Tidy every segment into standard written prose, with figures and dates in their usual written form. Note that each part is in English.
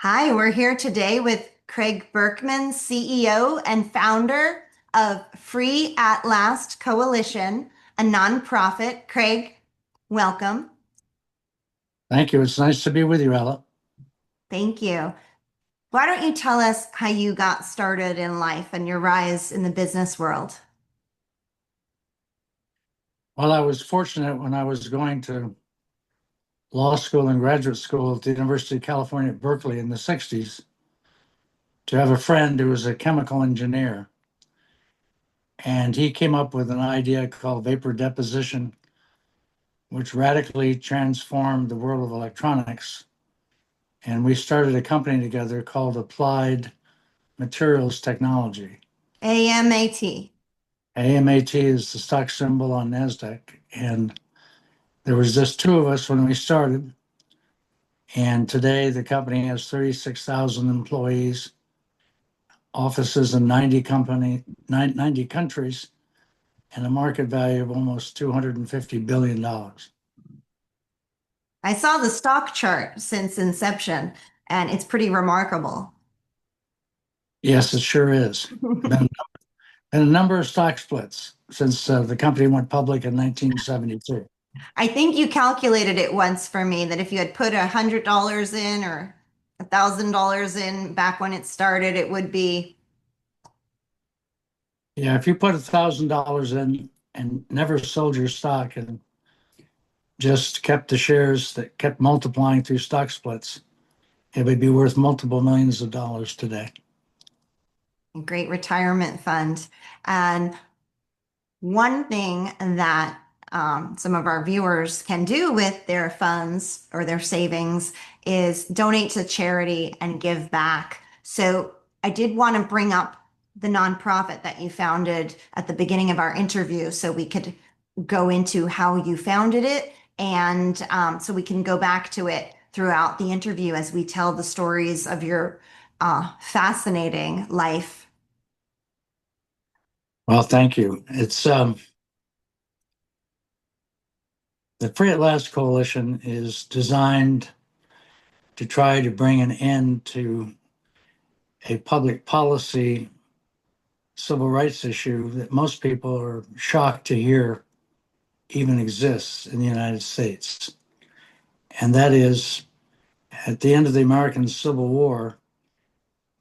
Hi, we're here today with Craig Berkman, CEO and founder of Free at Last Coalition, a nonprofit. Craig, welcome. Thank you. It's nice to be with you, Ella. Thank you. Why don't you tell us how you got started in life and your rise in the business world? Well, I was fortunate when I was going to law school and graduate school at the University of California at Berkeley in the 60s to have a friend who was a chemical engineer. And he came up with an idea called vapor deposition, which radically transformed the world of electronics. And we started a company together called Applied Materials Technology. AMAT. AMAT is the stock symbol on NASDAQ. And there was just two of us when we started. And today the company has 36,000 employees, offices in 90 countries, and a market value of almost $250 billion. I saw the stock chart since inception, and it's pretty remarkable. Yes, it sure is. Been, been a number of stock splits since the company went public in 1972. I think you calculated it once for me that if you had put $100 in or $1,000 in back when it started, it would be. Yeah, if you put $1,000 in and never sold your stock and just kept the shares that kept multiplying through stock splits, it would be worth multiple millions of dollars today. A great retirement fund. And one thing that some of our viewers can do with their funds or their savings is donate to charity and give back. So I did want to bring up the nonprofit that you founded at the beginning of our interview so we could go into how you founded it and so we can go back to it throughout the interview as we tell the stories of your fascinating life. Well, thank you. It's the Free at Last Coalition is designed to try to bring an end to a public policy civil rights issue that most people are shocked to hear even exists in the United States. And that is, at the end of the American Civil War,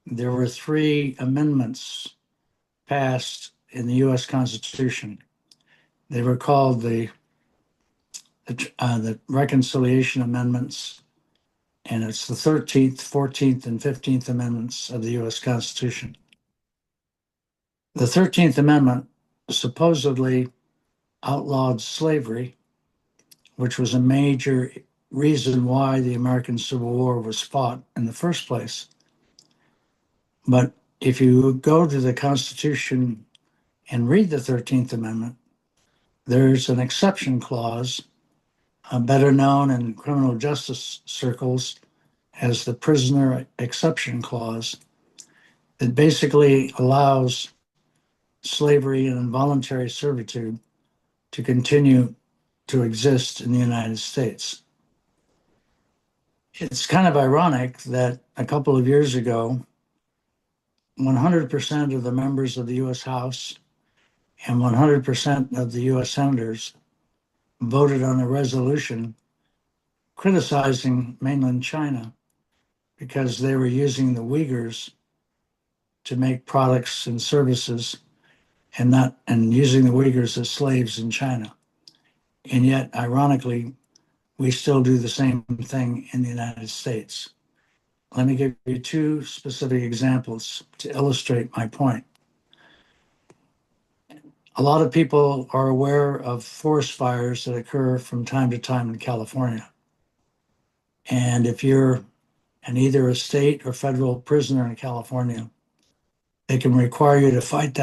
there were three amendments passed in the US Constitution. They were called the Reconciliation Amendments, and it's the 13th, 14th, and 15th Amendments of the US Constitution. The 13th Amendment supposedly outlawed slavery, which was a major reason why the American Civil War was fought in the first place. But if you go to the Constitution and read the 13th Amendment, there's an exception clause, better known in criminal justice circles as the prisoner exception clause, that basically allows slavery and involuntary servitude to continue to exist in the United States. It's kind of ironic that a couple of years ago, 100% of the members of the US House and 100% of the US senators voted on a resolution criticizing mainland China because they were using the Uyghurs to make products and services and using the Uyghurs as slaves in China. And yet, ironically, we still do the same thing in the United States. Let me give you two specific examples to illustrate my point. A lot of people are aware of forest fires that occur from time to time in California. And if you're either a state or federal prisoner in California, they can require you to fight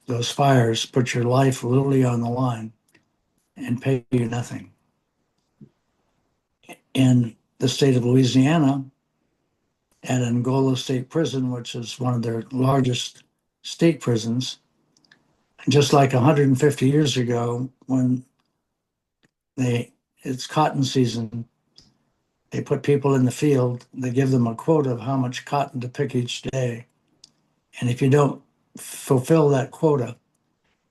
those fires, put your life literally on the line, and pay you nothing. In the state of Louisiana, at Angola State Prison, which is one of their largest state prisons, just like 150 years ago, when it's cotton season, they put people in the field, they give them a quota of how much cotton to pick each day. And if you don't fulfill that quota,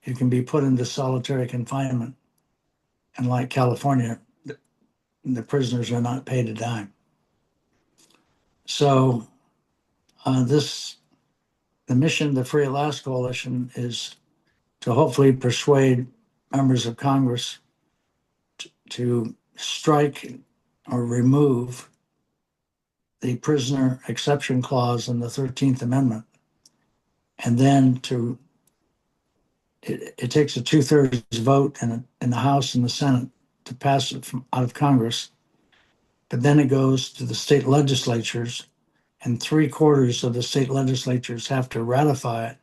you can be put into solitary confinement. And like California, the prisoners are not paid a dime. So this the mission of the Free at Last Coalition is to hopefully persuade members of Congress to strike or remove the prisoner exception clause in the 13th Amendment. And then it takes a 2/3 vote in the House and the Senate to pass it out of Congress. But then it goes to the state legislatures, and 3/4 of the state legislatures have to ratify it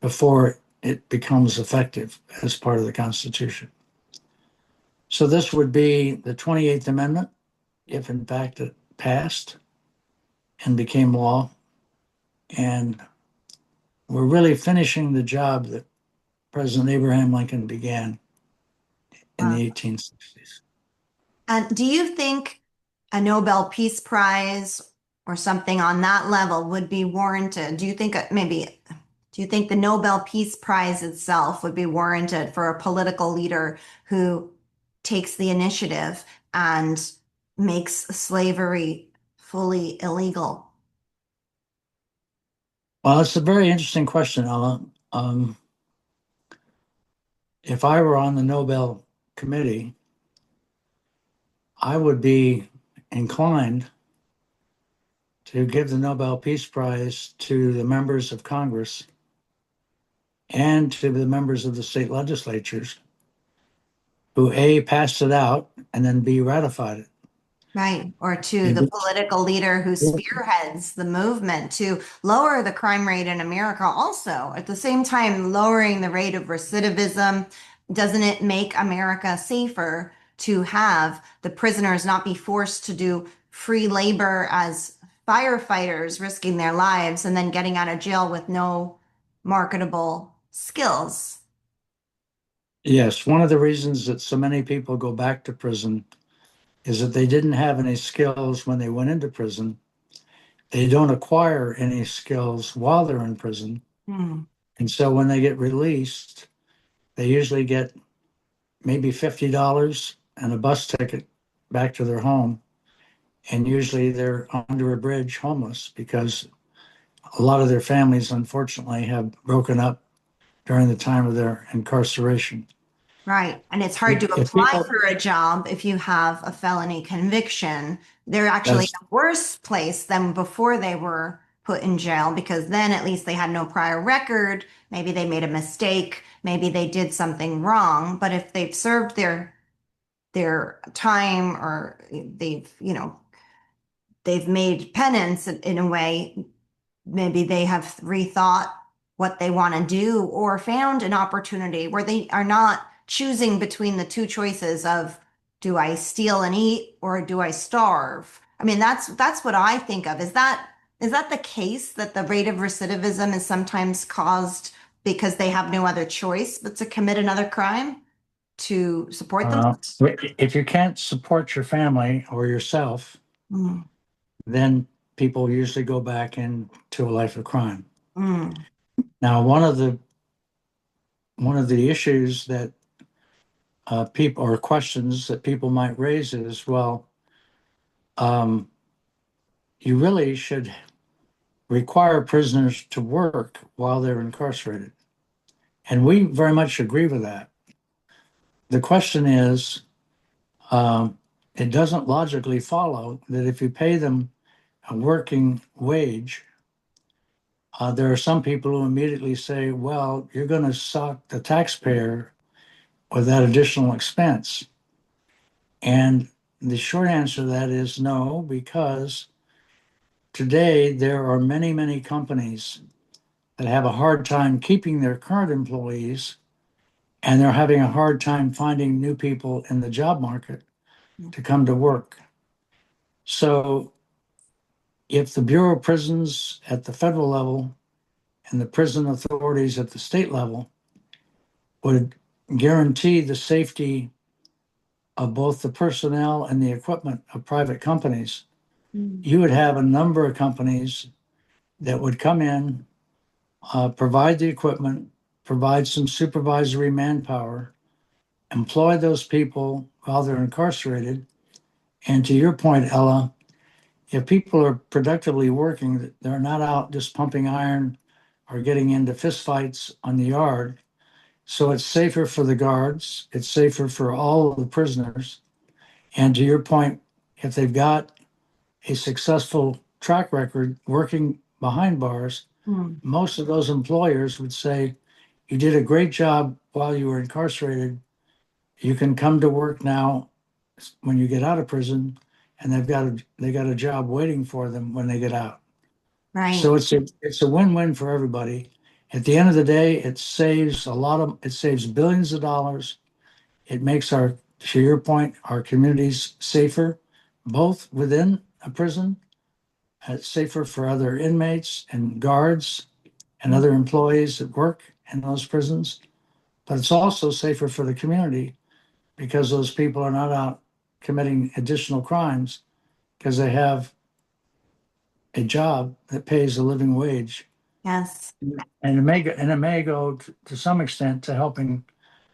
before it becomes effective as part of the Constitution. So this would be the 28th Amendment, if in fact it passed and became law. And we're really finishing the job that President Abraham Lincoln began in the 1860s. And do you think a Nobel Peace Prize or something on that level would be warranted? Do you think do you think the Nobel Peace Prize itself would be warranted for a political leader who takes the initiative and makes slavery fully illegal? Well, it's a very interesting question, Ella. If I were on the Nobel Committee, I would be inclined to give the Nobel Peace Prize to the members of Congress and to the members of the state legislatures who A, passed it out, and then B, ratified it. Right. Or to the political leader who spearheads the movement to lower the crime rate in America also. At the same time, lowering the rate of recidivism, doesn't it make America safer to have the prisoners not be forced to do free labor as firefighters, risking their lives and then getting out of jail with no marketable skills? Yes, one of the reasons that so many people go back to prison is that they didn't have any skills when they went into prison. They don't acquire any skills while they're in prison. Hmm. And so when they get released, they usually get maybe $50 and a bus ticket back to their home. And usually they're under a bridge homeless because a lot of their families, unfortunately, have broken up during the time of their incarceration. Right. And it's hard to If apply people, for a job if you have a felony conviction. They're actually in that's a worse place than before they were put in jail because then at least they had no prior record. Maybe they made a mistake. Maybe they did something wrong. But if they've served their time or they've made penance in a way, maybe they have rethought what they want to do or found an opportunity where they are not choosing between the two choices of do I steal and eat or do I starve? I mean, that's what I think of. Is that the case that the rate of recidivism is sometimes caused because they have no other choice but to commit another crime to support themselves? if you can't support your family or yourself, Mm, then people usually go back into a life of crime. mm, Now, one of the issues that people or questions that people might raise is, well, um, you really should require prisoners to work while they're incarcerated. And we very much agree with that. The question is, it doesn't logically follow that if you pay them a working wage, there are some people who immediately say, well, you're going to sock the taxpayer with that additional expense. And the short answer to that is no, because today there are many, many companies that have a hard time keeping their current employees, and they're having a hard time finding new people in the job market to come to work. So if the Bureau of Prisons at the federal level and the prison authorities at the state level would guarantee the safety of both the personnel and the equipment of private companies, Mm. you would have a number of companies that would come in, provide the equipment, provide some supervisory manpower, employ those people while they're incarcerated. And to your point, Ella, if people are productively working, they're not out just pumping iron or getting into fistfights on the yard. So it's safer for the guards, it's safer for all of the prisoners. And to your point, if they've got a successful track record working behind bars, Mm. most of those employers would say, you did a great job while you were incarcerated. You can come to work now when you get out of prison, and they got a job waiting for them when they get out. Right. So it's a win-win for everybody. At the end of the day, it saves billions of dollars. It makes to your point, our communities safer, both within a prison. It's safer for other inmates and guards and Mm. other employees that work in those prisons. But it's also safer for the community because those people are not out committing additional crimes because they have a job that pays a living wage. Yes. And it may go to some extent to helping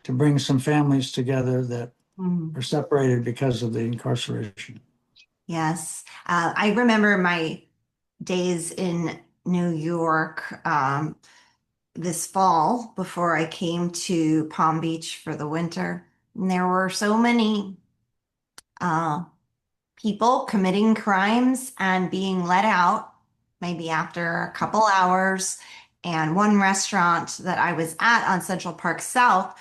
to bring some families together that Mm. are separated because of the incarceration. Yes. I remember my days in New York this fall before I came to Palm Beach for the winter. And there were so many uh, people committing crimes and being let out maybe after a couple hours. And one restaurant that I was at on Central Park South,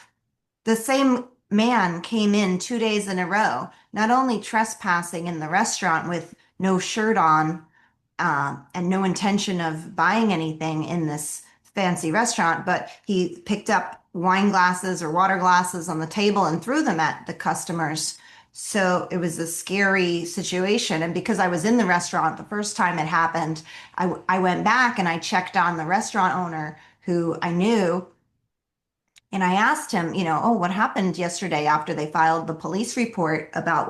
the same man came in 2 days in a row, not only trespassing in the restaurant with no shirt on, and no intention of buying anything in this fancy restaurant, but he picked up wine glasses or water glasses on the table and threw them at the customers. So it was a scary situation. And because I was in the restaurant the first time it happened, I went back and I checked on the restaurant owner who I knew, and I asked him, oh, what happened yesterday after they filed the police report about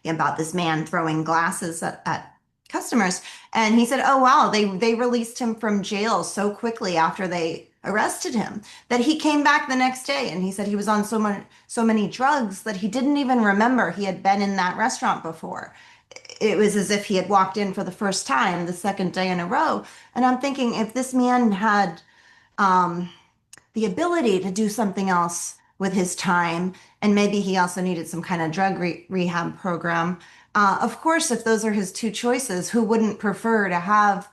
about this man throwing glasses at customers? And he said, oh, wow, they released him from jail so quickly after they arrested him that he came back the next day, and he said he was on so many drugs that he didn't even remember he had been in that restaurant before. It was as if he had walked in for the first time the second day in a row. And I'm thinking, if this man had um, the ability to do something else with his time, and maybe he also needed some kind of drug rehab program. Of course, if those are his two choices, who wouldn't prefer to have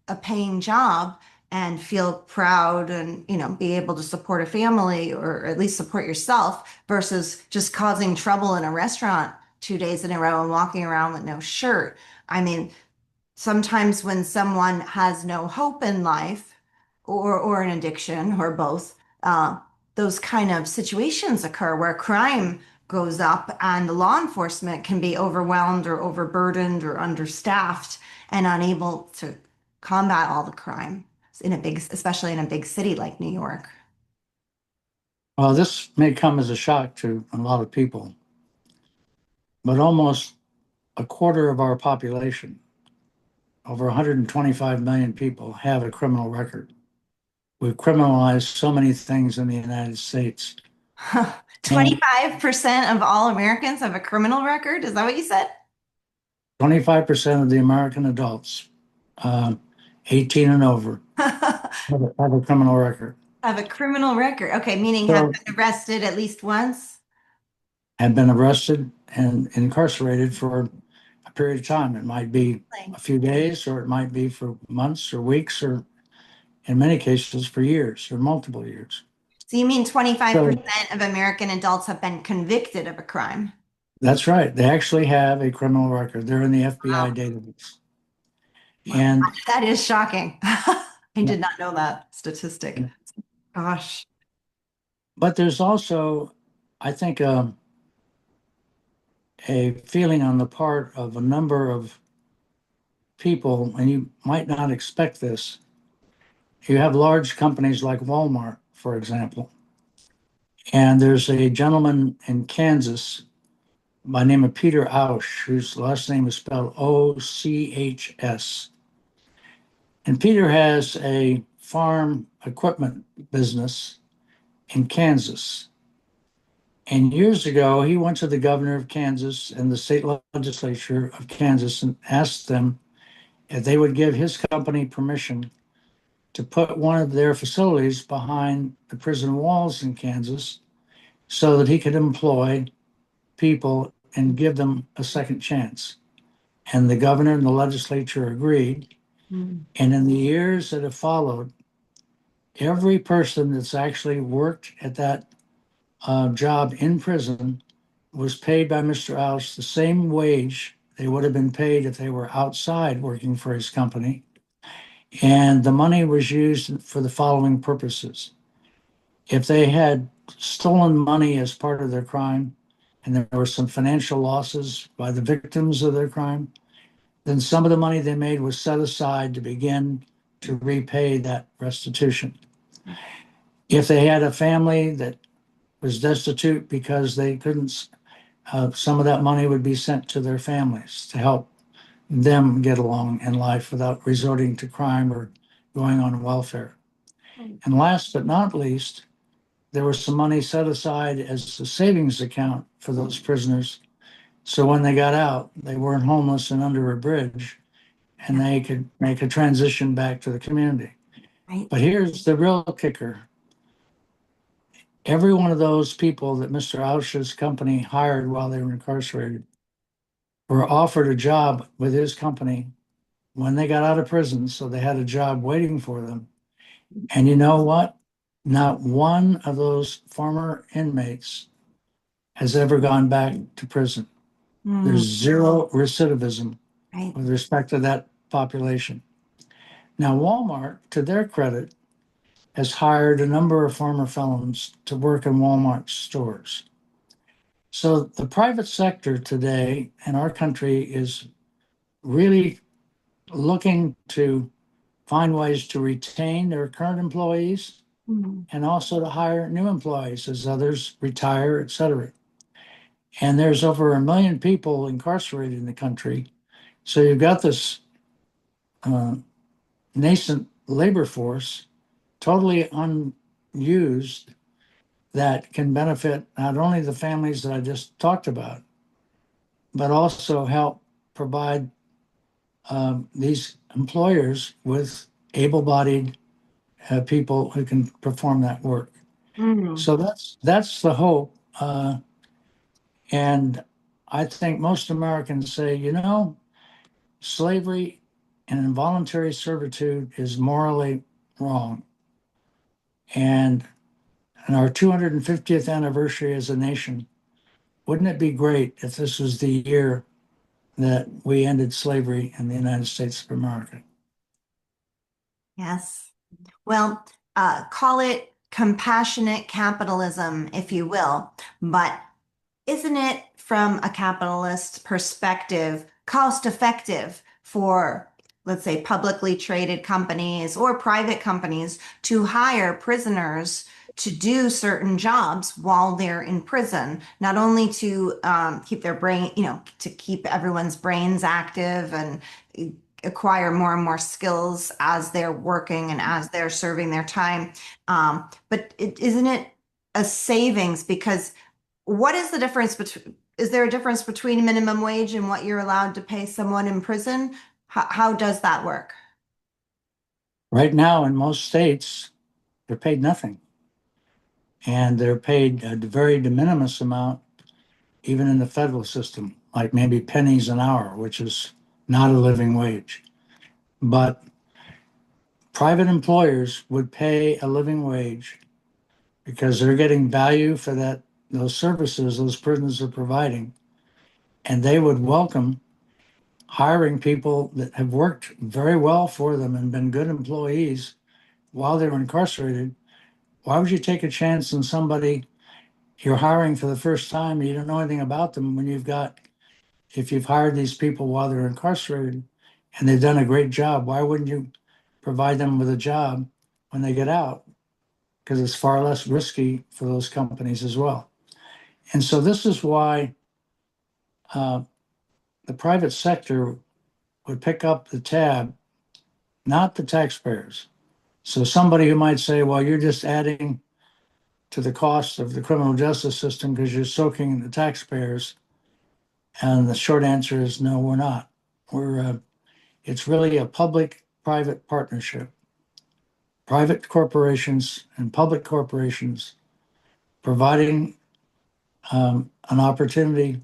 a paying job and feel proud and be able to support a family, or at least support yourself, versus just causing trouble in a restaurant 2 days in a row and walking around with no shirt? I mean, sometimes when someone has no hope in life, or an addiction, or both, uh, those kind of situations occur where crime goes up and the law enforcement can be overwhelmed or overburdened or understaffed and unable to combat all the crime especially in a big city like New York. Well, this may come as a shock to a lot of people, but almost a quarter of our population, over 125 million people, have a criminal record. We've criminalized so many things in the United States. And 25% of all Americans have a criminal record. Is that what you said? 25% of the American adults, uh, 18 and over, have a criminal record. Have a criminal record. Okay, meaning have So been arrested at least once. have been arrested and incarcerated for a period of time. It might be Like, a few days, or it might be for months or weeks, or in many cases for years or multiple years. so you mean So 25% of American adults have been convicted of a crime? that's right. They actually have a criminal record. They're in the FBI Wow. database. Wow. And That is shocking. I did not know that statistic. Gosh. but there's also, I think, a feeling on the part of a number of people, and you might not expect this. You have large companies like Walmart, for example, and there's a gentleman in Kansas by the name of Peter Ausch, whose last name is spelled Ochs. And Peter has a farm equipment business in Kansas. And years ago, he went to the governor of Kansas and the state legislature of Kansas and asked them if they would give his company permission to put one of their facilities behind the prison walls in Kansas so that he could employ people and give them a second chance. And the governor and the legislature agreed. Mm. And in the years that have followed, every person that's actually worked at that job in prison was paid by Mr. Ausch the same wage they would have been paid if they were outside working for his company. And the money was used for the following purposes. If they had stolen money as part of their crime, and there were some financial losses by the victims of their crime, then some of the money they made was set aside to begin to repay that restitution. If they had a family that was destitute because they couldn't, some of that money would be sent to their families to help them get along in life without resorting to crime or going on welfare. And last but not least, there was some money set aside as a savings account for those prisoners. So when they got out, they weren't homeless and under a bridge, and Yeah. they could make a transition back to the community. Right. But here's the real kicker. Every one of those people that Mr. Ausch's company hired while they were incarcerated were offered a job with his company when they got out of prison. So they had a job waiting for them. And you know what? Not one of those former inmates has ever gone back to prison. There's Mm. zero recidivism Right. with respect to that population. Now, Walmart, to their credit, has hired a number of former felons to work in Walmart stores. So the private sector today in our country is really looking to find ways to retain their current employees Mm. and also to hire new employees as others retire, et cetera. And there's over 1 million people incarcerated in the country. So you've got this uh, nascent labor force totally unused that can benefit not only the families that I just talked about, but also help provide these employers with able-bodied people who can perform that work. Mm. So that's the hope, and I think most Americans say, slavery and involuntary servitude is morally wrong, and in our 250th anniversary as a nation, wouldn't it be great if this was the year that we ended slavery in the United States of America? Yes. Well, call it compassionate capitalism, if you will, but isn't it from a capitalist perspective cost effective for, let's say, publicly traded companies or private companies to hire prisoners to do certain jobs while they're in prison, not only to keep their brain, to keep everyone's brains active and acquire more and more skills as they're working and as they're serving their time. But isn't it a savings? Because what is the difference between, is there a difference between minimum wage and what you're allowed to pay someone in prison? How does that work? Right now, in most states, they're paid nothing, and they're paid a very de minimis amount, even in the federal system, like maybe pennies an hour, which is not a living wage. But private employers would pay a living wage because they're getting value for those services those prisons are providing, and they would welcome hiring people that have worked very well for them and been good employees while they were incarcerated. Why would you take a chance on somebody you're hiring for the first time and you don't know anything about them when if you've hired these people while they're incarcerated and they've done a great job, why wouldn't you provide them with a job when they get out? Because it's far less risky for those companies as well. And so this is why uh, the private sector would pick up the tab, not the taxpayers. So somebody who might say, well, you're just adding to the cost of the criminal justice system because you're soaking the taxpayers. And the short answer is no, we're not. It's really a public-private partnership. Private corporations and public corporations providing an opportunity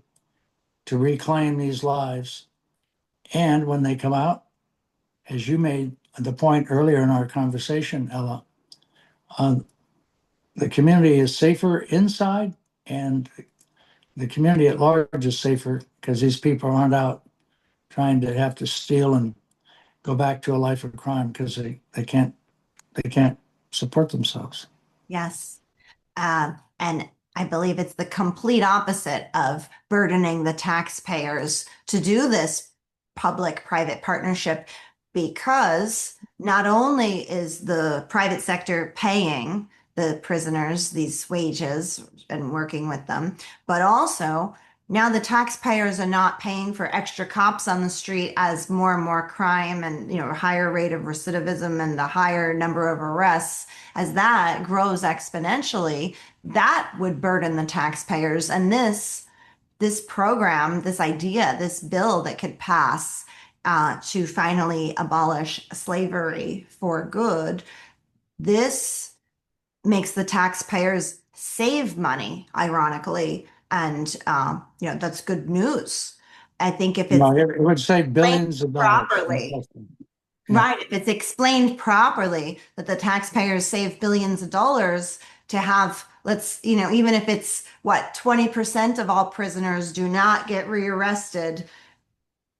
to reclaim these lives. And when they come out, as you made the point earlier in our conversation, Ella, uh, the community is safer inside, and the community at large is safer because these people aren't out trying to have to steal and go back to a life of crime because they can't support themselves. Yes. And I believe it's the complete opposite of burdening the taxpayers to do this public-private partnership, because not only is the private sector paying the prisoners these wages and working with them, but also now the taxpayers are not paying for extra cops on the street as more and more crime and, higher rate of recidivism and the higher number of arrests, as that grows exponentially, that would burden the taxpayers. And this program, this idea, this bill that could pass to finally abolish slavery for good, this makes the taxpayers save money, ironically, and that's good news. I think if it's No, it would save explained billions of dollars. properly, Yeah. right, if it's explained properly that the taxpayers save billions of dollars to have, even if it's what, 20% of all prisoners do not get rearrested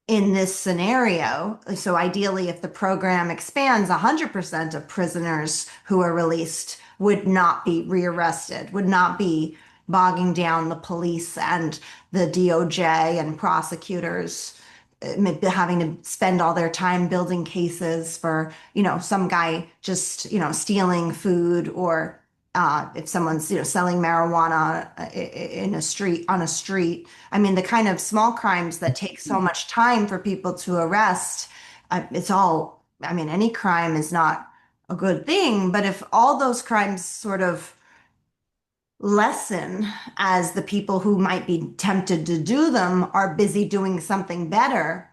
in this scenario. So ideally, if the program expands, 100% of prisoners who are released would not be rearrested, would not be bogging down the police and the DOJ and prosecutors, having to spend all their time building cases for, some guy just, stealing food, or if someone's, selling marijuana in a street, on a street. I mean, the kind of small crimes that take so much time for people to arrest, it's all, I mean, any crime is not a good thing, but if all those crimes sort of lessen as the people who might be tempted to do them are busy doing something better,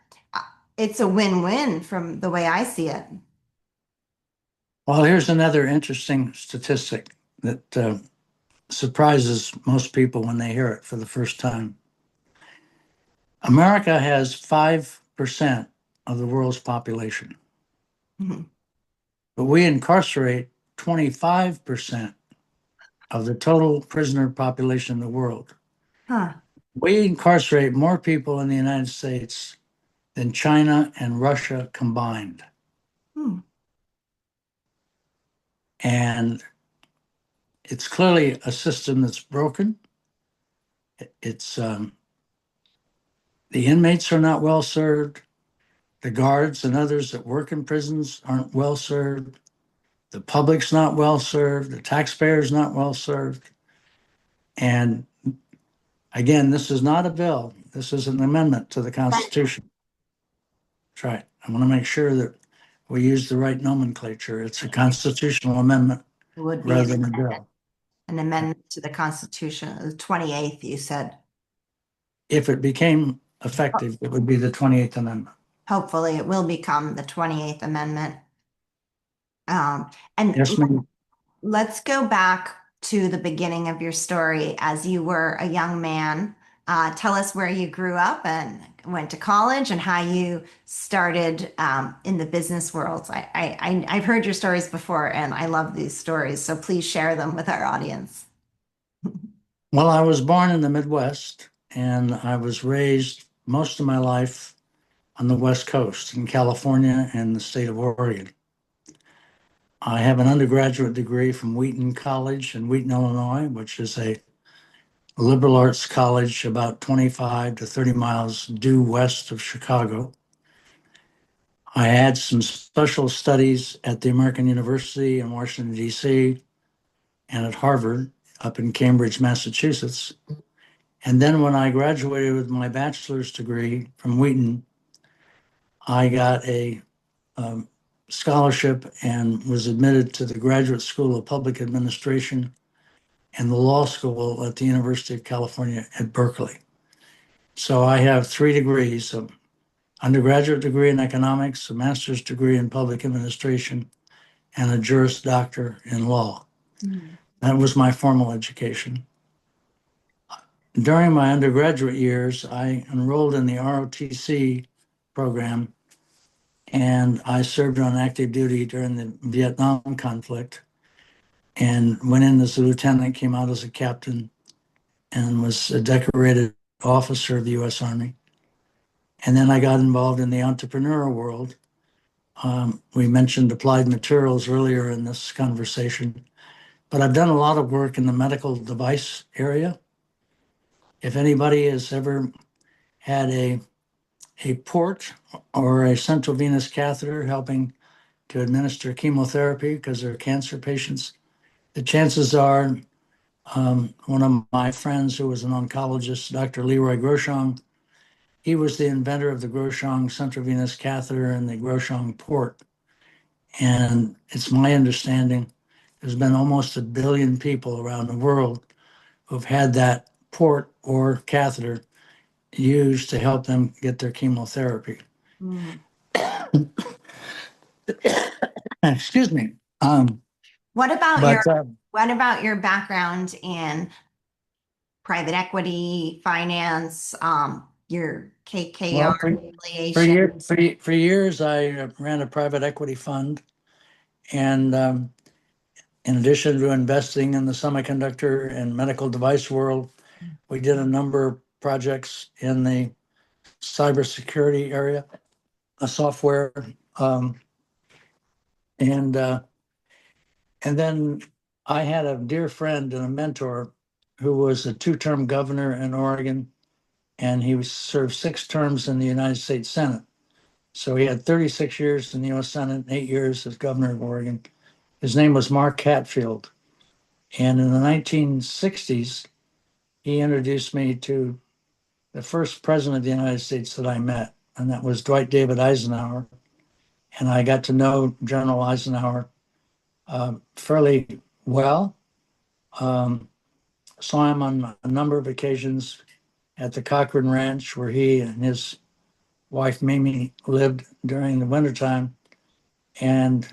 it's a win-win from the way I see it. Well, here's another interesting statistic that surprises most people when they hear it for the first time. America has 5% of the world's population, Mhm. but we incarcerate 25% of the total prisoner population in the world. Huh. We incarcerate more people in the United States than China and Russia combined. Hmm. And it's clearly a system that's broken. It's The inmates are not well served. The guards and others that work in prisons aren't well served. The public's not well served. The taxpayer's not well served. And again, this is not a bill. This is an amendment to the Constitution. That's right. I want to make sure that we use the right nomenclature. It's a constitutional amendment It would be rather than a bill. an amendment to the Constitution, the 28th, you said. If it became effective, it would be the 28th Amendment. Hopefully, it will become the 28th Amendment. And Yes, ma'am. let's go back to the beginning of your story as you were a young man. Tell us where you grew up and went to college and how you started in the business world. I've heard your stories before and I love these stories, so please share them with our audience. Well, I was born in the Midwest and I was raised most of my life on the West Coast in California and the state of Oregon. I have an undergraduate degree from Wheaton College in Wheaton, Illinois, which is a liberal arts college about 25 to 30 miles due west of Chicago. I had some special studies at the American University in Washington, D.C., and at Harvard up in Cambridge, Massachusetts. And then when I graduated with my bachelor's degree from Wheaton, I got a um, scholarship and was admitted to the Graduate School of Public Administration and the law school at the University of California at Berkeley. So I have 3 degrees: a undergraduate degree in economics, a master's degree in public administration, and a Juris Doctor in law. Mm. That was my formal education. During my undergraduate years, I enrolled in the ROTC program, and I served on active duty during the Vietnam conflict and went in as a lieutenant, came out as a captain, and was a decorated officer of the U.S. Army. And then I got involved in the entrepreneurial world. We mentioned applied materials earlier in this conversation, but I've done a lot of work in the medical device area. If anybody has ever had a port or a central venous catheter helping to administer chemotherapy because they're cancer patients, the chances are one of my friends who was an oncologist, Dr. Leroy Groshong, he was the inventor of the Groshong central venous catheter and the Groshong port. And it's my understanding there's been almost 1 billion people around the world who've had that port or catheter used to help them get their chemotherapy. Mm. Excuse me. What about But your background in private equity, finance, your KKR well, affiliation? for years, I ran a private equity fund, and in addition to investing in the semiconductor and medical device world, we did a number of projects in the cybersecurity area, a software, um, and uh, and then I had a dear friend and a mentor who was a two-term governor in Oregon, and he served 6 terms in the United States Senate. So he had 36 years in the U.S. Senate and 8 years as governor of Oregon. His name was Mark Hatfield. And in the 1960s, he introduced me to the first president of the United States that I met, and that was Dwight David Eisenhower. And I got to know General Eisenhower fairly well. Um, Saw him on a number of occasions at the Cochrane Ranch, where he and his wife Mimi lived during the wintertime, and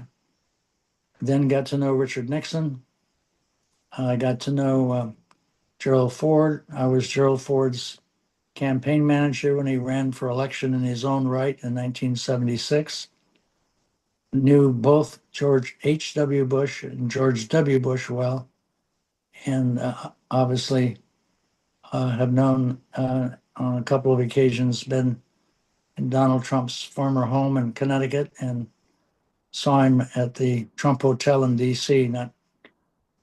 then got to know Richard Nixon. I got to know Gerald Ford. I was Gerald Ford's campaign manager when he ran for election in his own right in 1976. Knew both George H.W. Bush and George W. Bush well, and obviously have known on a couple of occasions, been in Donald Trump's former home in Connecticut and saw him at the Trump Hotel in D.C. not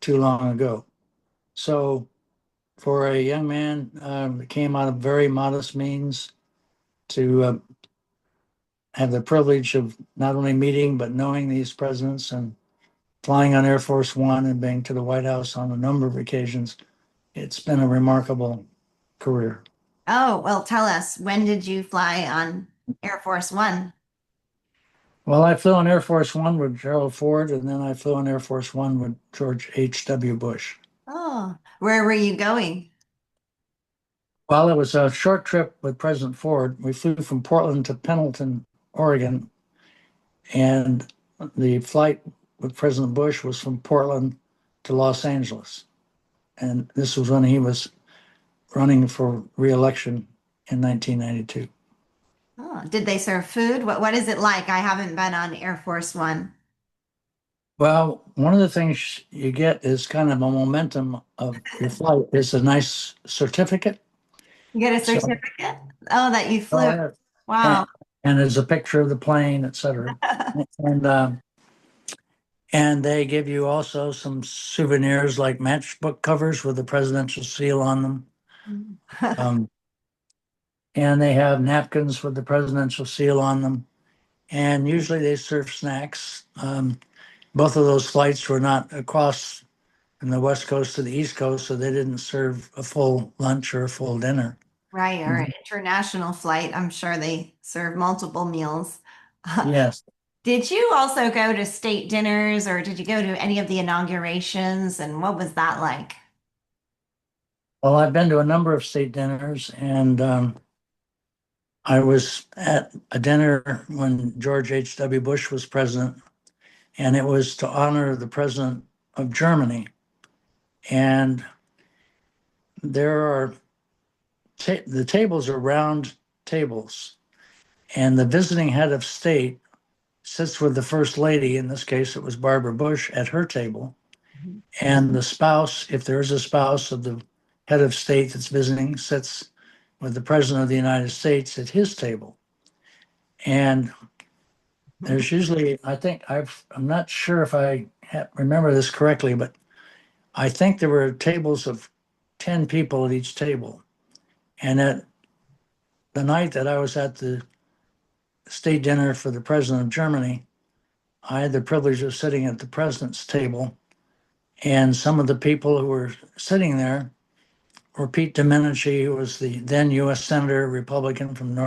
too long ago. So, for a young man that came out of very modest means to have the privilege of not only meeting but knowing these presidents and flying on Air Force One and being to the White House on a number of occasions, it's been a remarkable career. Oh, well, tell us, when did you fly on Air Force One? Well, I flew on Air Force One with Gerald Ford, and then I flew on Air Force One with George H.W. Bush. Oh, where were you going? Well, it was a short trip with President Ford. We flew from Portland to Pendleton, Oregon, and the flight with President Bush was from Portland to Los Angeles. And this was when he was running for reelection in 1992. Oh, did they serve food? What is it like? I haven't been on Air Force One. Well, one of the things you get is kind of a momentum of your flight. It's a nice certificate. You get a So, certificate? Oh, that you flew. uh, and, Wow. and there's a picture of the plane, et cetera. And and they give you also some souvenirs like matchbook covers with the presidential seal on them. Um, and they have napkins with the presidential seal on them. And usually they serve snacks. Both of those flights were not across from the West Coast to the East Coast, so they didn't serve a full lunch or a full dinner. Right, or an Mhm. international flight. I'm sure they serve multiple meals. Yes. Did you also go to state dinners or did you go to any of the inaugurations and what was that like? Well, I've been to a number of state dinners, and I was at a dinner when George H.W. Bush was president, and it was to honor the president of Germany. And there are the tables are round tables, and the visiting head of state sits with the first lady. In this case, it was Barbara Bush at her table, and the spouse, if there is a spouse of the head of state that's visiting, sits with the president of the United States at his table. And there's usually, I think I'm not sure if I remember this correctly, but I think there were tables of 10 people at each table. And at the night that I was at the state dinner for the president of Germany, I had the privilege of sitting at the president's table. And some of the people who were sitting there were Pete Domenici, who was the then U.S. Senator, Republican from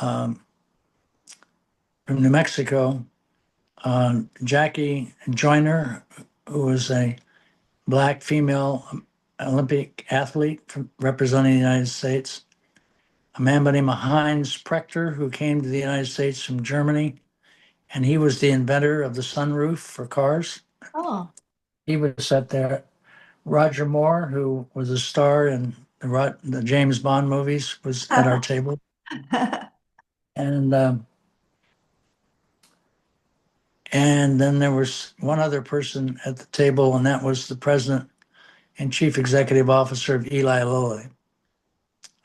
um, from New Mexico, Jackie Joyner, who was a Black female Olympic athlete representing the United States, a man by the name of Heinz Prechter, who came to the United States from Germany, and he was the inventor of the sunroof for cars. Oh. He was sat there. Roger Moore, who was a star in the James Bond movies, was at our table. And and then there was one other person at the table, and that was the president and chief executive officer of Eli Lilly,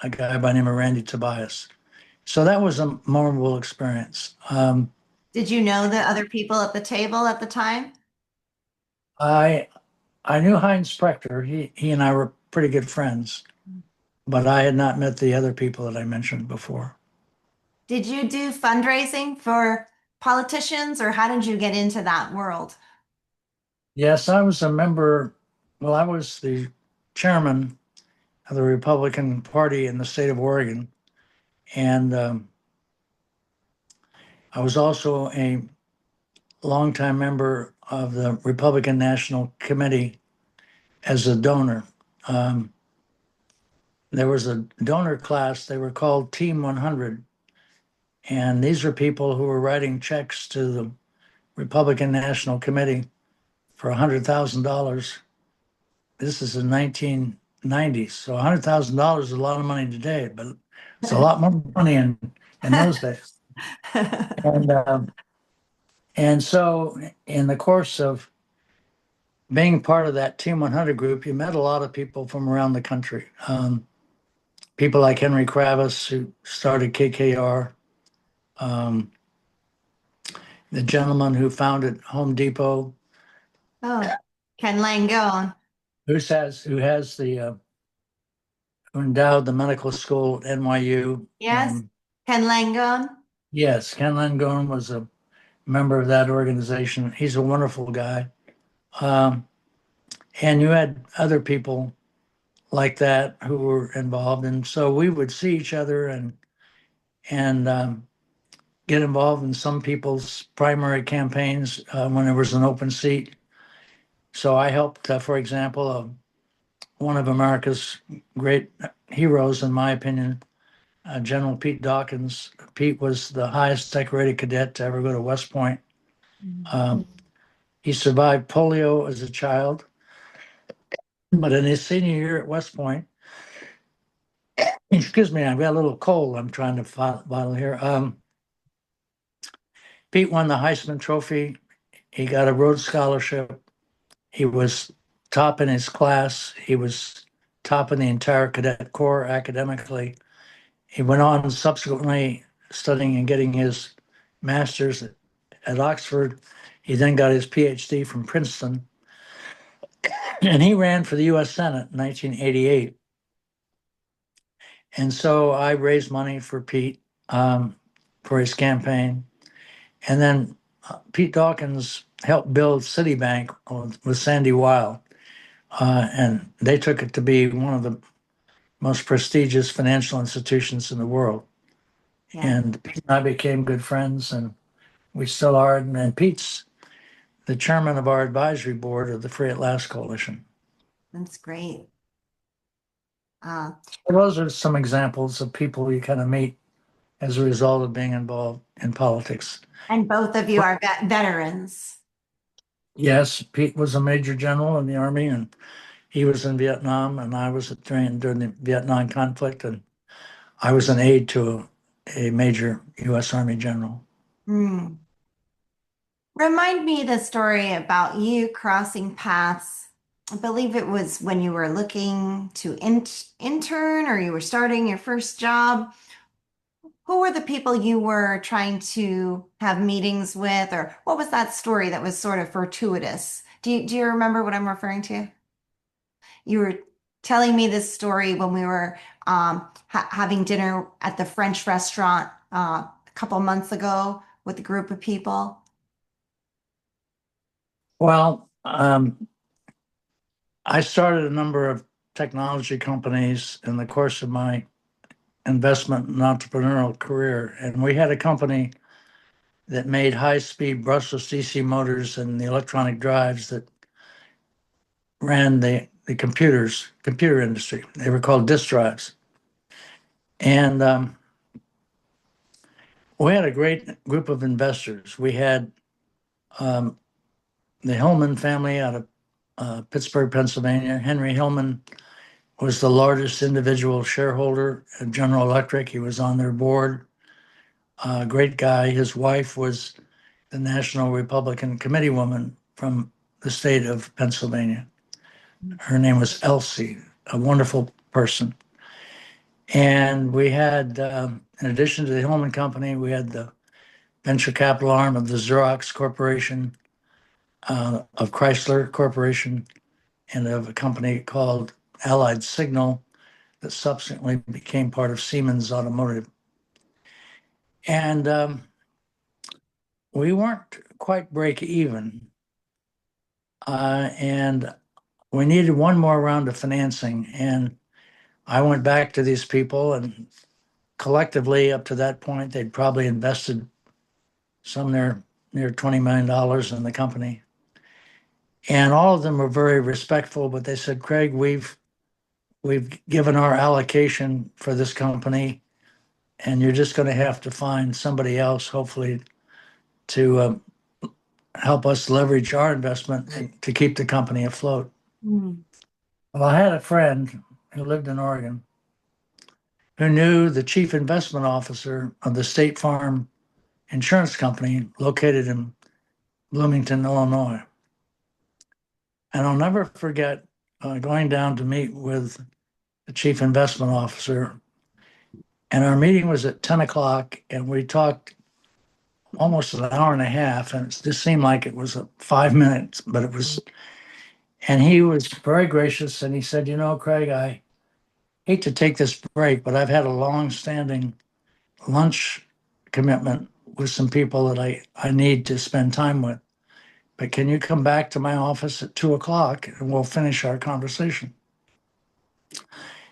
a guy by the name of Randy Tobias. So that was a memorable experience. Did you know the other people at the table at the time? I I knew Heinz Prechter. He and I were pretty good friends, but I had not met the other people that I mentioned before. Did you do fundraising for politicians or how did you get into that world? Yes, I was a member. Well, I was the chairman of the Republican Party in the state of Oregon, and I was also a longtime member of the Republican National Committee as a donor. Um, there was a donor class, they were called Team 100. And these are people who were writing checks to the Republican National Committee for $100,000. This is in 1990s. So $100,000 is a lot of money today, but it's a lot more money in those days. And, and so in the course of being part of that Team 100 group, you met a lot of people from around the country. People like Henry Kravis, who started KKR, um, the gentleman who founded Home Depot, Oh, Ken Langone. who has who endowed the medical school at NYU. Yes, Ken Langone. Yes, Ken Langone was a member of that organization. He's a wonderful guy. Um, and you had other people like that who were involved, and so we would see each other and get involved in some people's primary campaigns when there was an open seat. So I helped, for example, one of America's great heroes, in my opinion, General Pete Dawkins. Pete was the highest decorated cadet to ever go to West Point. Um, he survived polio as a child, but in his senior year at West Point, excuse me, I've got a little cold. I'm trying to bottle here. Pete won the Heisman Trophy. He got a Rhodes Scholarship. He was top in his class. He was top in the entire cadet corps academically. He went on subsequently studying and getting his master's at Oxford. He then got his PhD from Princeton, and he ran for the U.S. Senate in 1988. And so I raised money for Pete for his campaign. And then Pete Dawkins helped build Citibank with Sandy Weil. And they took it to be one of the most prestigious financial institutions in the world. Yeah, And Pete and I became good friends, and we still are. And Pete's the chairman of our advisory board of the Free at Last Coalition. that's great. Uh, Those are some examples of people you kind of meet as a result of being involved in politics. and both of you are veterans. Yes, Pete was a major general in the Army, and he was in Vietnam, and I was trained during the Vietnam conflict, and I was an aide to a major U.S. Army general. Hmm. Remind me the story about you crossing paths. I believe it was when you were looking to intern or you were starting your first job. Who were the people you were trying to have meetings with, or what was that story that was sort of fortuitous? Do you remember what I'm referring to? You were telling me this story when we were having dinner at the French restaurant a couple months ago with a group of people. Well, I started a number of technology companies in the course of my investment and entrepreneurial career, and we had a company that made high-speed brushless DC motors and the electronic drives that ran the computer industry. They were called disk drives. And we had a great group of investors. We had um, the Hillman family out of Pittsburgh, Pennsylvania. Henry Hillman was the largest individual shareholder of General Electric. He was on their board. Great guy. His wife was the National Republican Committee woman from the state of Pennsylvania. Her name was Elsie, a wonderful person. And we had, in addition to the Hillman Company, we had the venture capital arm of the Xerox Corporation, of Chrysler Corporation, and of a company called Allied Signal that subsequently became part of Siemens Automotive. And we weren't quite break even. And we needed one more round of financing. And I went back to these people, and collectively, up to that point, they'd probably invested some near $20 million in the company. And all of them were very respectful, but they said, Craig, we've given our allocation for this company, and you're just going to have to find somebody else, hopefully, to help us leverage our investment and to keep the company afloat. Mm. Well, I had a friend who lived in Oregon who knew the chief investment officer of the State Farm Insurance Company located in Bloomington, Illinois. And I'll never forget going down to meet with the chief investment officer. And our meeting was at 10 o'clock, and we talked almost an hour and a half. And it just seemed like it was 5 minutes, but it was. And he was very gracious. And he said, You know, Craig, I hate to take this break, but I've had a long standing lunch commitment with some people that I need to spend time with. But can you come back to my office at 2 o'clock and we'll finish our conversation?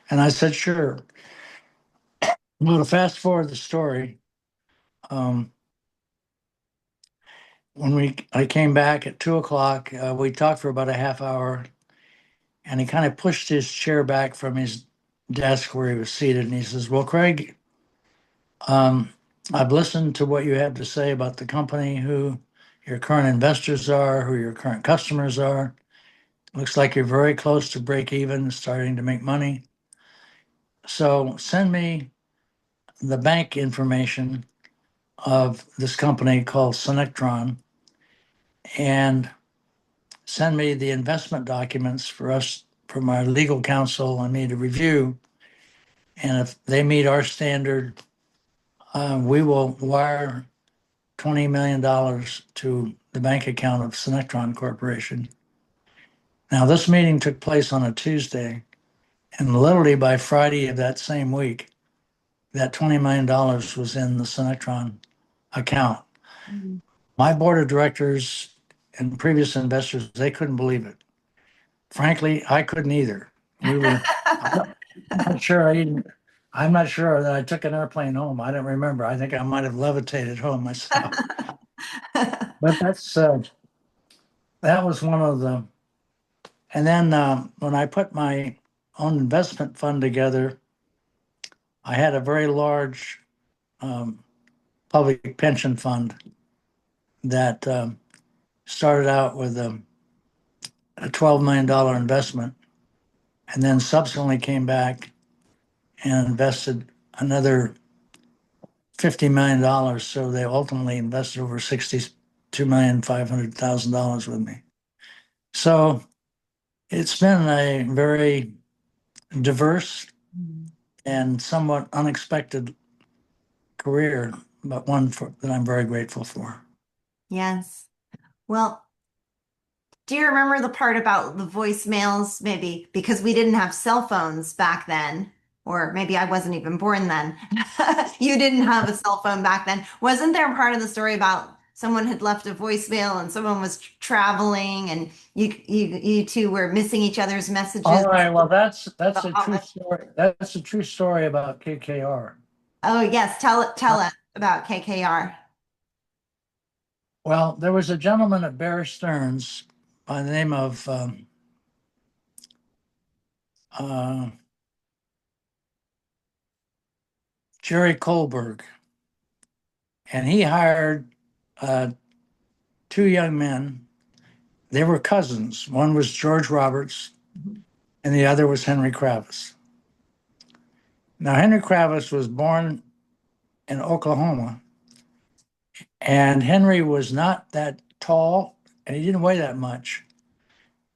And I said, Sure. Well, to fast forward the story, um, when I came back at 2 o'clock, we talked for about a half hour, and he kind of pushed his chair back from his desk where he was seated, and he says, "Well, Craig, um, I've listened to what you have to say about the company, who your current investors are, who your current customers are. Looks like you're very close to break even, starting to make money. So send me the bank information of this company called Synectron, and send me the investment documents for us, from our legal counsel and me to review. And if they meet our standard, we will wire $20 million to the bank account of Synectron Corporation." Now, this meeting took place on a Tuesday, and literally by Friday of that same week, that $20 million was in the Synectron account. Mm. My board of directors and previous investors, they couldn't believe it. Frankly, I couldn't either. We were, I'm not sure I'm not sure that I took an airplane home. I don't remember. I think I might have levitated home myself. But that was one of the, and then when I put my own investment fund together, I had a very large um, public pension fund that started out with a $12 million investment and then subsequently came back and invested another $50 million. So they ultimately invested over $62,500,000 with me. So it's been a very diverse and somewhat unexpected career, but one that I'm very grateful for. Yes. Well, do you remember the part about the voicemails? Maybe because we didn't have cell phones back then, or maybe I wasn't even born then. You didn't have a cell phone back then. Wasn't there a part of the story about someone had left a voicemail and someone was traveling and you two were missing each other's messages? All right, well, that's a true story. That's a true story about KKR. Oh, yes. Tell us about KKR. Well, there was a gentleman at Bear Stearns by the name of uh, Jerry Kohlberg, and he hired uh, two young men. They were cousins. One was George Roberts, and the other was Henry Kravis. Now, Henry Kravis was born in Oklahoma, and Henry was not that tall, and he didn't weigh that much.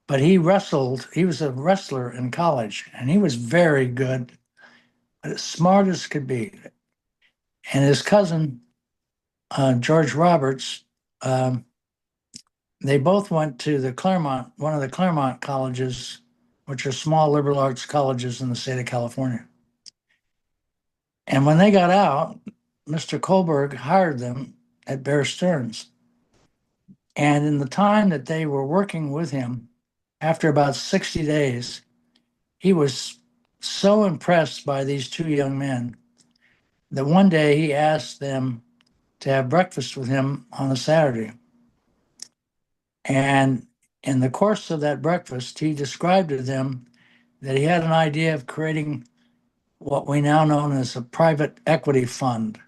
But he wrestled. He was a wrestler in college, and he was very good, as smart as could be. And his cousin, George Roberts, um, they both went to the Claremont, one of the Claremont colleges, which are small liberal arts colleges in the state of California. And when they got out, Mr. Kohlberg hired them at Bear Stearns. And in the time that they were working with him, after about 60 days, he was so impressed by these two young men that one day he asked them to have breakfast with him on a Saturday. And in the course of that breakfast, he described to them that he had an idea of creating what we now know as a private equity fund.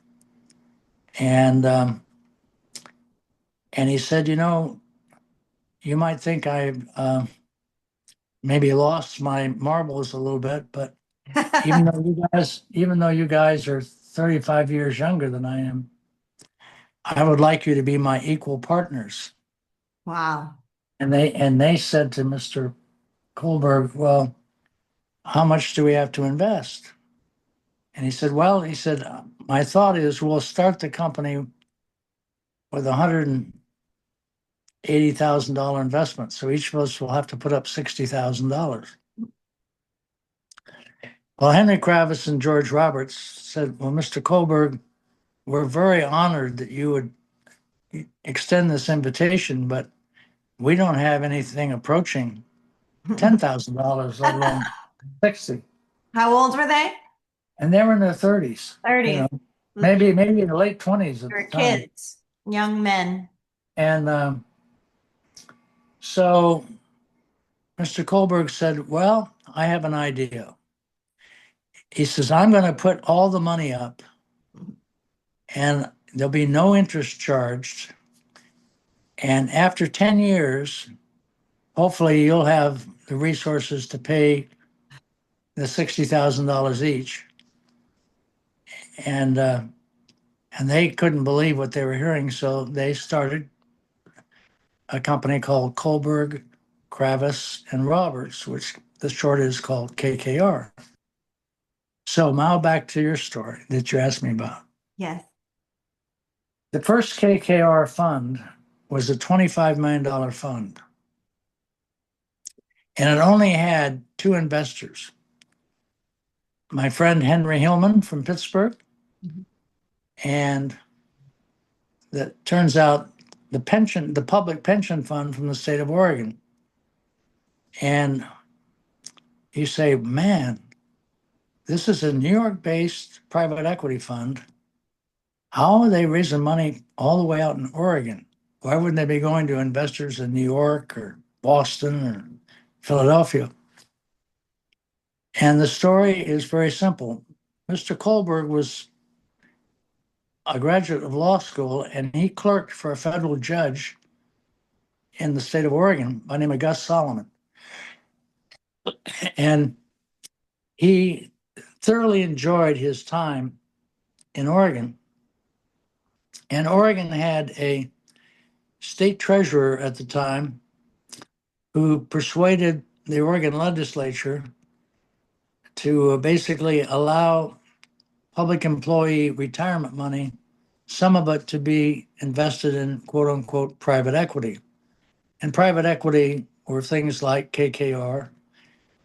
And and he said, you know, you might think I maybe lost my marbles a little bit, but even though you guys are 35 years younger than I am, I would like you to be my equal partners. Wow. And they said to Mr. Kohlberg, well, how much do we have to invest? And he said, well, he said, my thought is we'll start the company with $180,000 investment. So each of us will have to put up $60,000. Well, Henry Kravis and George Roberts said, well, Mr. Kohlberg, we're very honored that you would extend this invitation, but we don't have anything approaching $10,000, let alone 60. How old were they? And they were in their 30s, 30s. maybe in the late 20s at They were the time. kids, young men. And so Mr. Kohlberg said, well, I have an idea. He says, I'm going to put all the money up and there'll be no interest charged. And after 10 years, hopefully you'll have the resources to pay the $60,000 each. And they couldn't believe what they were hearing. So they started a company called Kohlberg, Kravis, and Roberts, which the short is called KKR. So now back to your story that you asked me about. Yes. The first KKR fund was a $25 million fund. And it only had two investors. My friend Henry Hillman from Pittsburgh, Mhm. and that turns out the public pension fund from the state of Oregon. And you say, man, this is a New York-based private equity fund. How are they raising money all the way out in Oregon? Why wouldn't they be going to investors in New York or Boston or Philadelphia? And the story is very simple. Mr. Kohlberg was a graduate of law school, and he clerked for a federal judge in the state of Oregon by the name of Gus Solomon. And he thoroughly enjoyed his time in Oregon. And Oregon had a state treasurer at the time who persuaded the Oregon legislature to basically allow public employee retirement money, some of it to be invested in quote unquote private equity. And private equity were things like KKR,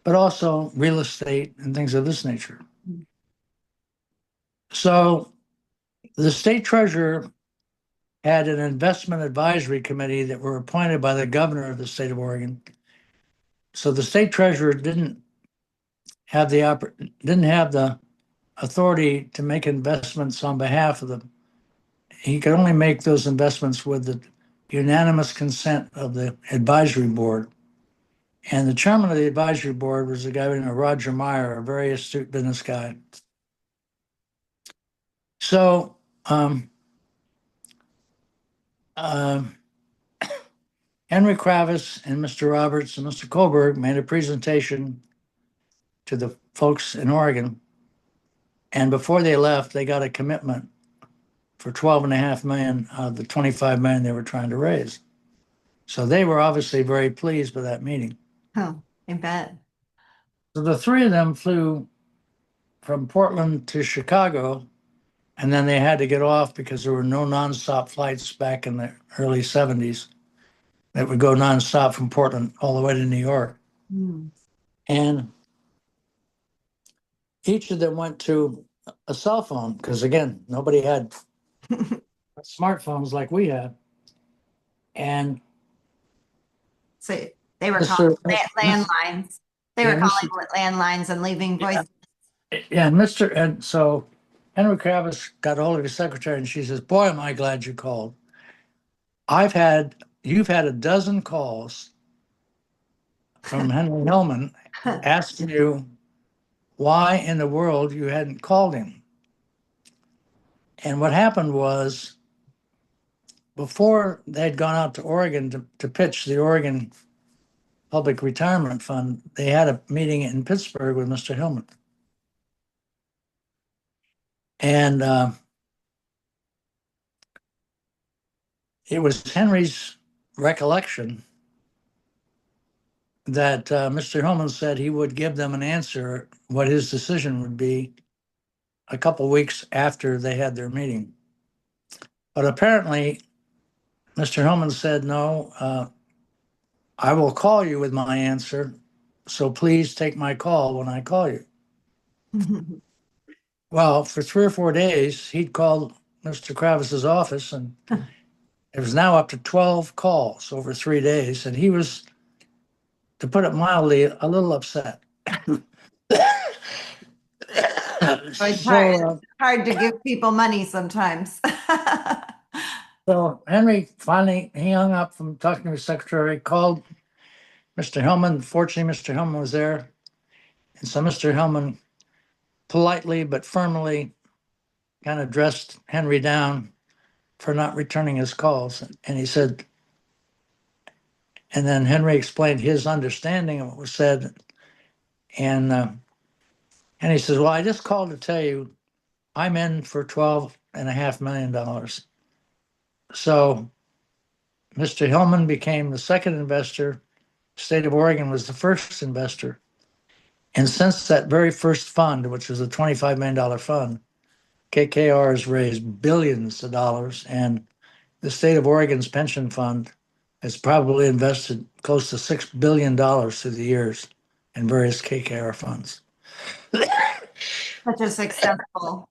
but also real estate and things of this nature. So the state treasurer had an investment advisory committee that were appointed by the governor of the state of Oregon. So the state treasurer didn't have the authority to make investments on behalf of them. He could only make those investments with the unanimous consent of the advisory board. And the chairman of the advisory board was a guy named Roger Meyer, a very astute business guy. So Henry Kravis and Mr. Roberts and Mr. Kohlberg made a presentation to the folks in Oregon. And before they left, they got a commitment for 12.5 million out of the 25 million they were trying to raise. So they were obviously very pleased with that meeting. Oh, I bet. So the three of them flew from Portland to Chicago, and then they had to get off because there were no nonstop flights back in the early 70s that would go nonstop from Portland all the way to New York. Mm. And each of them went to a cell phone because, again, nobody had smartphones like we have. And So they were Mr. calling landlines. They were Yeah, calling landlines and leaving voice. and so Henry Kravis got hold of his secretary and she says, "Boy, am I glad you called. You've had a dozen calls from Henry Hillman asking you why in the world you hadn't called him." And what happened was, before they'd gone out to Oregon to pitch the Oregon Public Retirement Fund, they had a meeting in Pittsburgh with Mr. Hillman. And it was Henry's recollection that Mr. Hillman said he would give them an answer, what his decision would be, a couple weeks after they had their meeting. But apparently, Mr. Hillman said, "No, I will call you with my answer, so please take my call when I call you." Well, for 3 or 4 days, he'd called Mr. Kravis's office, and it was now up to 12 calls over 3 days, and he was, to put it mildly, a little upset. It's hard to give people money sometimes. So Henry finally, he hung up from talking to his secretary, called Mr. Hillman. Fortunately, Mr. Hillman was there. And so Mr. Hillman politely but firmly kind of dressed Henry down for not returning his calls. And he said, and then Henry explained his understanding of what was said. And he says, "Well, I just called to tell you I'm in for $12.5 million. So Mr. Hillman became the second investor. State of Oregon was the first investor. And since that very first fund, which was a $25 million fund, KKR has raised billions of dollars. And the state of Oregon's pension fund has probably invested close to $6 billion through the years in various KKR funds." Such a successful.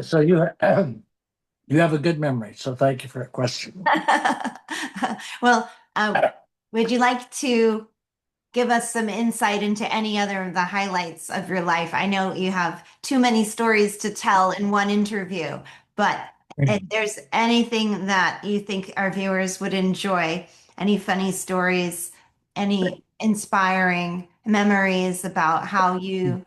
So you You have a good memory, so thank you for that question. Well, would you like to give us some insight into any other of the highlights of your life? I know you have too many stories to tell in one interview, but if there's anything that you think our viewers would enjoy, any funny stories, any inspiring memories about Well,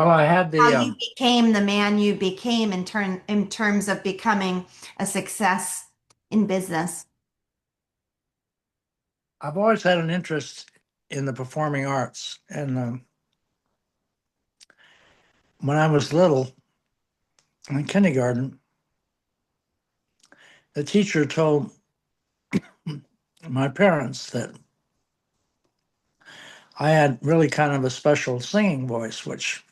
I had how the you became the man you became in terms of becoming a success in business. I've always had an interest in the performing arts, and when I was little in kindergarten, the teacher told my parents that I had really kind of a special singing voice, which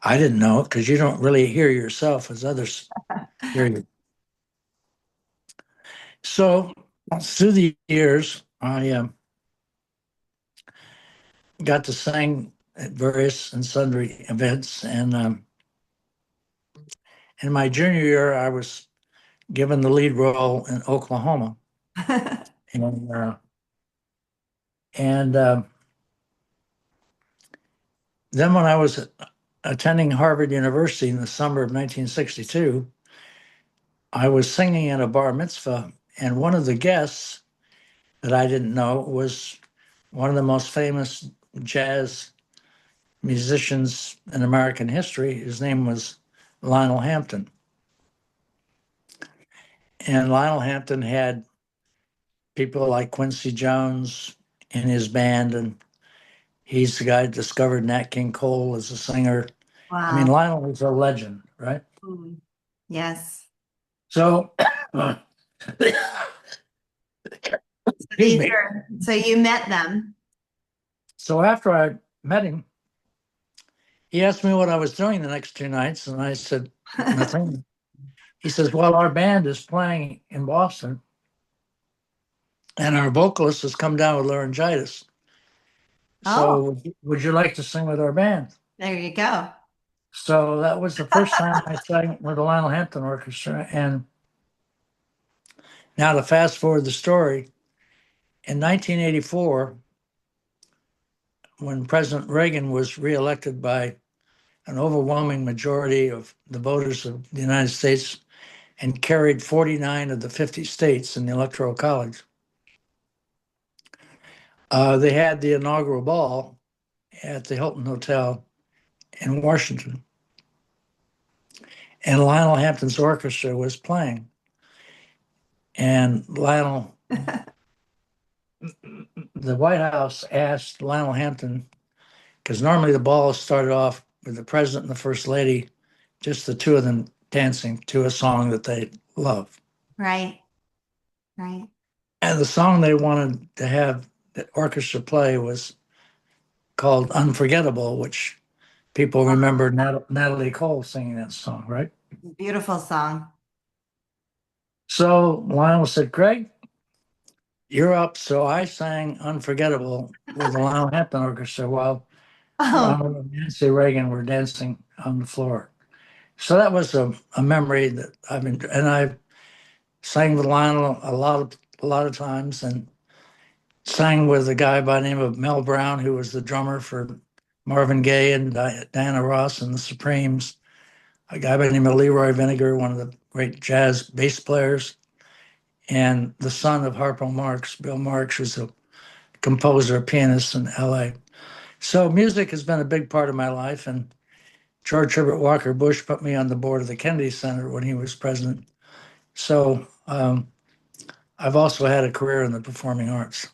I didn't know because you don't really hear yourself as others hear you. So through the years, I got to sing at various and sundry events, and in my junior year, I was given the lead role in Oklahoma, and and then when I was attending Harvard University in the summer of 1962, I was singing at a bar mitzvah, and one of the guests that I didn't know was one of the most famous jazz musicians in American history. His name was Lionel Hampton. And Lionel Hampton had people like Quincy Jones in his band, and he's the guy that discovered Nat King Cole as a singer. I mean, Wow. Lionel was a legend, right? Mm. Yes. So, excuse me. So you met them. So after I met him, he asked me what I was doing the next two nights, and I said, nothing. He says, well, our band is playing in Boston, and our vocalist has come down with laryngitis. Oh, So would you like to sing with our band? there you go. So that was the first time I sang with the Lionel Hampton Orchestra. And now to fast forward the story, in 1984, when President Reagan was reelected by an overwhelming majority of the voters of the United States and carried 49 of the 50 states in the Electoral College, they had the inaugural ball at the Hilton Hotel in Washington. And Lionel Hampton's orchestra was playing. And the White House asked Lionel Hampton, because normally the ball started off with the president and the first lady, just the two of them dancing to a song that they love. Right. Right. And the song they wanted to have the orchestra play was called Unforgettable, which people remember Natalie Cole singing that song, right? Beautiful song. So Lionel said, Greg, you're up. So I sang Unforgettable with the Lionel Hampton Orchestra while Oh, Ronald and Nancy Reagan were dancing on the floor. So that was a memory that I've been, and I sang with Lionel a lot of times, and sang with a guy by the name of Mel Brown, who was the drummer for Marvin Gaye and Diana Ross and the Supremes. A guy by the name of Leroy Vinegar, one of the great jazz bass players, and the son of Harpo Marx, Bill Marx, who's a composer, pianist in LA. So music has been a big part of my life, and George Herbert Walker Bush put me on the board of the Kennedy Center when he was president. So I've also had a career in the performing arts.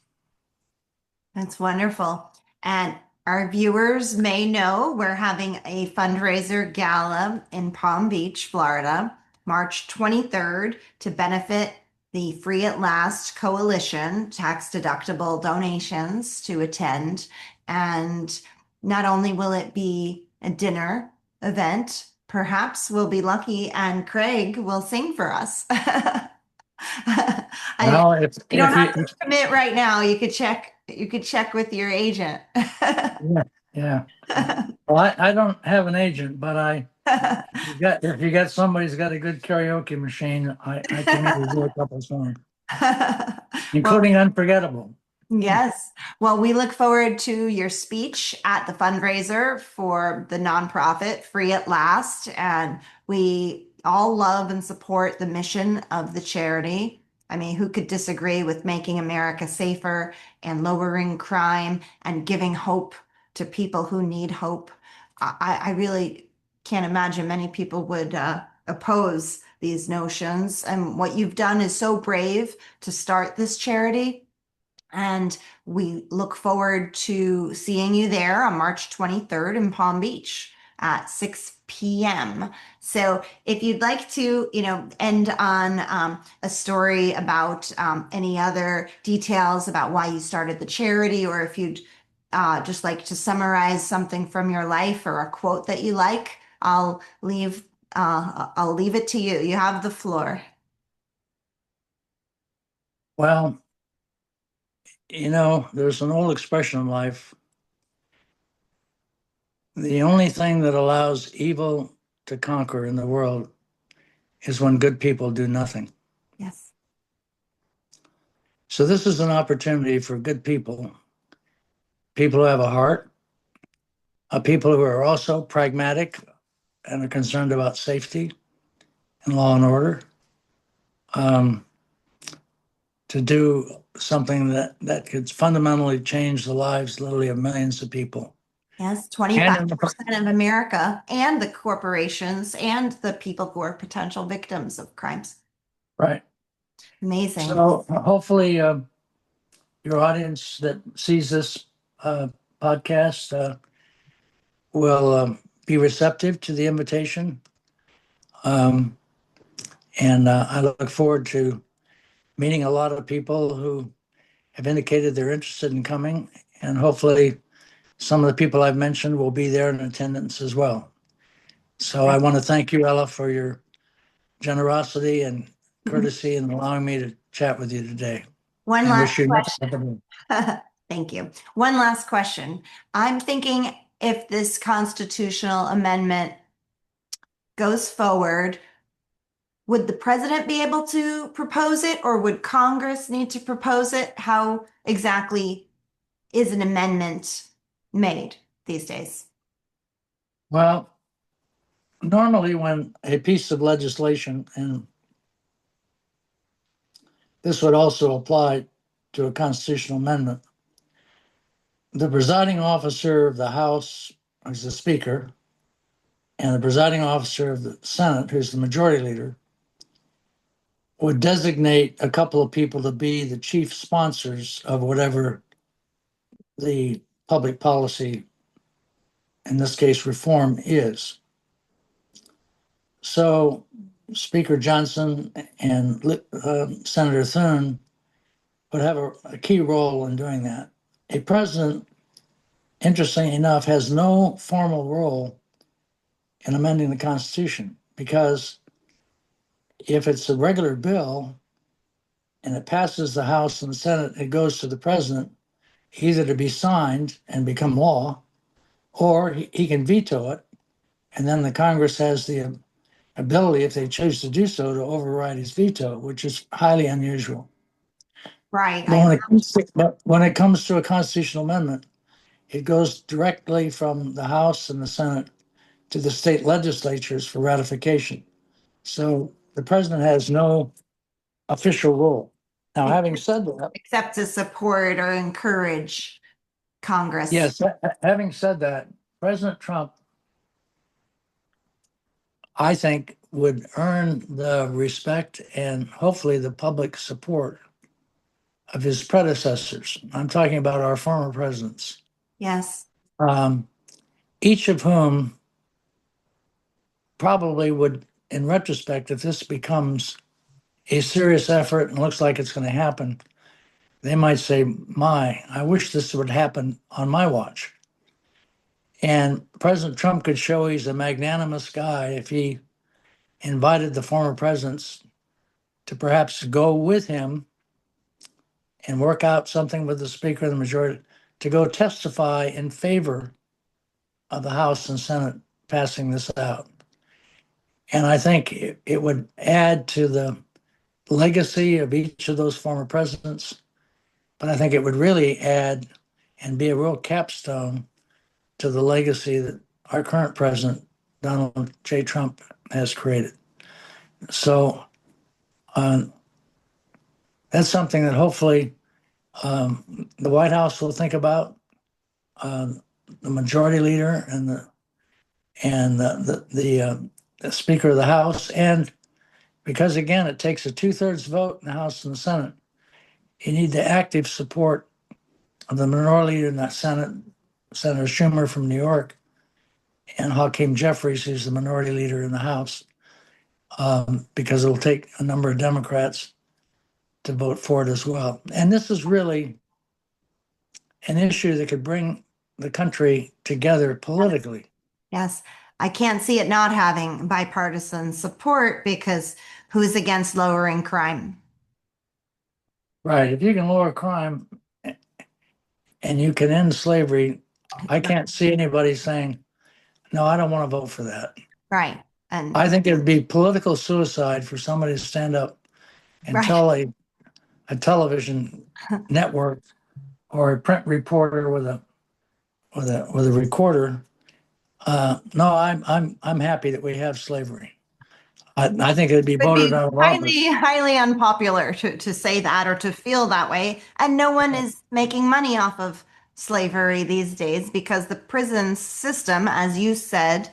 that's wonderful. And our viewers may know we're having a fundraiser gala in Palm Beach, Florida, March 23rd to benefit the Free at Last Coalition, tax deductible donations to attend. And not only will it be a dinner event, perhaps we'll be lucky and Craig will sing for us. I, Well, if you don't if have you to commit right now. You could check with your agent. yeah, yeah. Well, I don't have an agent, but If you got somebody who's got a good karaoke machine, I can maybe do a couple songs, Well, including Unforgettable. yes. Well, we look forward to your speech at the fundraiser for the nonprofit Free at Last. And we all love and support the mission of the charity. I mean, who could disagree with making America safer and lowering crime and giving hope to people who need hope? I really can't imagine many people would oppose these notions. And what you've done is so brave to start this charity. And we look forward to seeing you there on March 23rd in Palm Beach at 6 p.m. So if you'd like to, end on a story about any other details about why you started the charity, or if you'd just like to summarize something from your life or a quote that you like, I'll leave it to you. You have the floor. Well, there's an old expression in life. The only thing that allows evil to conquer in the world is when good people do nothing. Yes. So this is an opportunity for good people who have a heart, people who are also pragmatic and are concerned about safety and law and order, um, to do something that could fundamentally change the lives literally of millions of people. Yes, And in the, 25% of America and the corporations and the people who are potential victims of crimes. right. Amazing. So hopefully your audience that sees this podcast will be receptive to the invitation. Um, and I look forward to meeting a lot of people who have indicated they're interested in coming. And hopefully, some of the people I've mentioned will be there in attendance as well. So I want to thank you, Ella, for your generosity and courtesy in allowing me to chat with you today, One and last wish you question. nothing. Thank you. One last question. I'm thinking if this constitutional amendment goes forward, would the president be able to propose it, or would Congress need to propose it? How exactly is an amendment made these days? Well, normally when a piece of legislation, and this would also apply to a constitutional amendment, the presiding officer of the House is the Speaker, and the presiding officer of the Senate, who's the majority leader, would designate a couple of people to be the chief sponsors of whatever the public policy, in this case, reform is. So Speaker Johnson and Senator Thune would have a key role in doing that. A president, interestingly enough, has no formal role in amending the Constitution, because if it's a regular bill and it passes the House and the Senate, it goes to the president either to be signed and become law, or he can veto it. And then the Congress has the ability, if they choose to do so, to override his veto, which is highly unusual. Right. But when it comes to a constitutional amendment, it goes directly from the House and the Senate to the state legislatures for ratification. So the president has no official role. Now, having said that, Except to support or encourage Congress. yes, having said that, President Trump, I think, would earn the respect and hopefully the public support of his predecessors. I'm talking about our former presidents, Yes. um, each of whom probably would, in retrospect, if this becomes a serious effort and looks like it's going to happen, they might say, my, I wish this would happen on my watch. And President Trump could show he's a magnanimous guy if he invited the former presidents to perhaps go with him and work out something with the Speaker of the majority to go testify in favor of the House and Senate passing this out. And I think it would add to the legacy of each of those former presidents, but I think it would really add and be a real capstone to the legacy that our current president, Donald J. Trump, has created. So um, that's something that hopefully the White House will think about, the majority leader and the Speaker of the House, and because again, it takes a 2/3 vote in the House and the Senate. You need the active support of the minority leader in the Senate, Senator Schumer from New York, and Hakeem Jeffries, who's the minority leader in the House, because it'll take a number of Democrats to vote for it as well. And this is really an issue that could bring the country together politically. Yes, I can't see it not having bipartisan support because who's against lowering crime? Right. If you can lower crime and you can end slavery, I can't see anybody saying, no, I don't want to vote for that. Right. And I think it would be political suicide for somebody to stand up and right. tell a television network or a print reporter with a recorder, no, I'm happy that we have slavery. I think it'd be Would voted be out of highly, office. highly unpopular to say that or to feel that way. And no one is making money off of slavery these days because the prison system, as you said,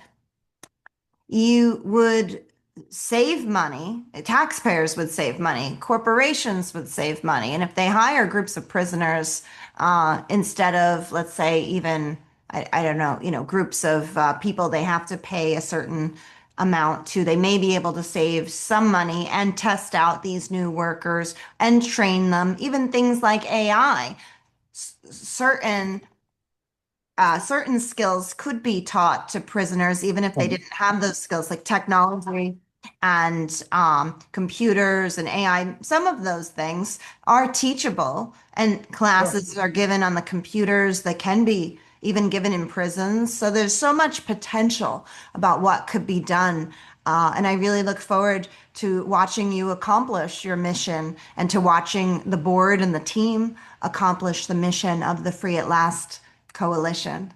you would save money, taxpayers would save money, corporations would save money. And if they hire groups of prisoners instead of, let's say, even, I don't know, groups of people they have to pay a certain amount to, they may be able to save some money and test out these new workers and train them, even things like AI. Certain certain skills could be taught to prisoners, even if they didn't have those skills, like technology and computers and AI. Some of those things are teachable, and Sure. classes are given on the computers that can be even given in prisons. So there's so much potential about what could be done. And I really look forward to watching you accomplish your mission and to watching the board and the team accomplish the mission of the Free at Last Coalition.